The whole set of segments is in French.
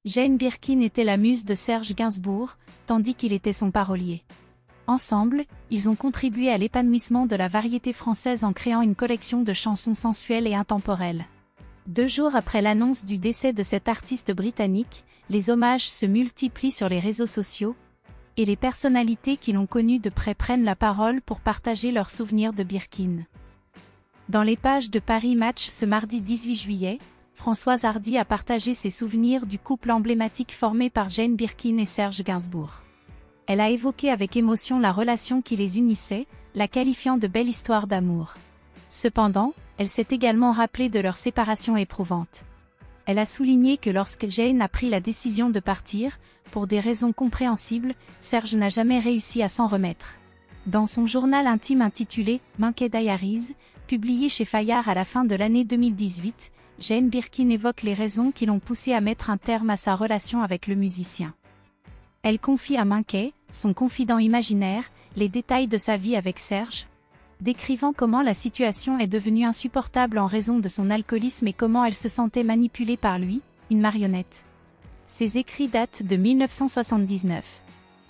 Jane Birkin était la muse de Serge Gainsbourg, tandis qu'il était son parolier. Ensemble, ils ont contribué à l'épanouissement de la variété française en créant une collection de chansons sensuelles et intemporelles. 2 jours après l'annonce du décès de cet artiste britannique, les hommages se multiplient sur les réseaux sociaux, et les personnalités qui l'ont connu de près prennent la parole pour partager leurs souvenirs de Birkin. Dans les pages de Paris Match ce mardi 18 juillet, Françoise Hardy a partagé ses souvenirs du couple emblématique formé par Jane Birkin et Serge Gainsbourg. Elle a évoqué avec émotion la relation qui les unissait, la qualifiant de belle histoire d'amour. Cependant, elle s'est également rappelée de leur séparation éprouvante. Elle a souligné que lorsque Jane a pris la décision de partir, pour des raisons compréhensibles, Serge n'a jamais réussi à s'en remettre. Dans son journal intime intitulé « Monkey Diaries », publié chez Fayard à la fin de l'année 2018, Jane Birkin évoque les raisons qui l'ont poussée à mettre un terme à sa relation avec le musicien. Elle confie à Monkey, son confident imaginaire, les détails de sa vie avec Serge, décrivant comment la situation est devenue insupportable en raison de son alcoolisme et comment elle se sentait manipulée par lui, une marionnette. Ces écrits datent de 1979.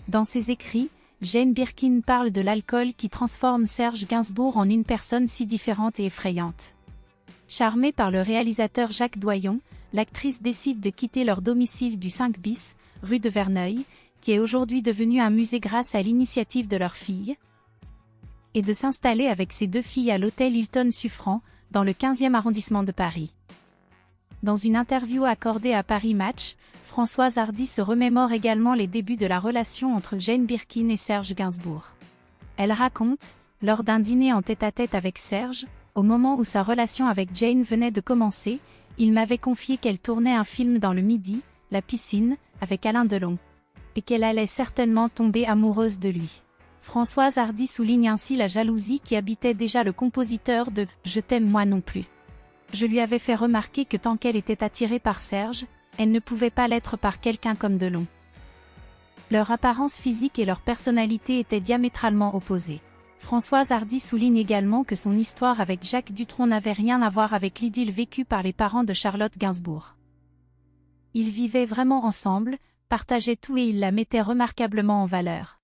Dans ces écrits, Jane Birkin parle de l'alcool qui transforme Serge Gainsbourg en une personne si différente et effrayante. Charmée par le réalisateur Jacques Doyon, l'actrice décide de quitter leur domicile du 5 bis, rue de Verneuil, qui est aujourd'hui devenu un musée grâce à l'initiative de leur fille, et de s'installer avec ses 2 filles à l'hôtel Hilton Suffren, dans le 15e arrondissement de Paris. Dans une interview accordée à Paris Match, Françoise Hardy se remémore également les débuts de la relation entre Jane Birkin et Serge Gainsbourg. Elle raconte, lors d'un dîner en tête-à-tête avec Serge, au moment où sa relation avec Jane venait de commencer, il m'avait confié qu'elle tournait un film dans le Midi, La piscine, avec Alain Delon, et qu'elle allait certainement tomber amoureuse de lui. Françoise Hardy souligne ainsi la jalousie qui habitait déjà le compositeur de « Je t'aime moi non plus ». Je lui avais fait remarquer que tant qu'elle était attirée par Serge, elle ne pouvait pas l'être par quelqu'un comme Delon. Leur apparence physique et leur personnalité étaient diamétralement opposées. Françoise Hardy souligne également que son histoire avec Jacques Dutronc n'avait rien à voir avec l'idylle vécue par les parents de Charlotte Gainsbourg. Ils vivaient vraiment ensemble, partageaient tout et ils la mettaient remarquablement en valeur.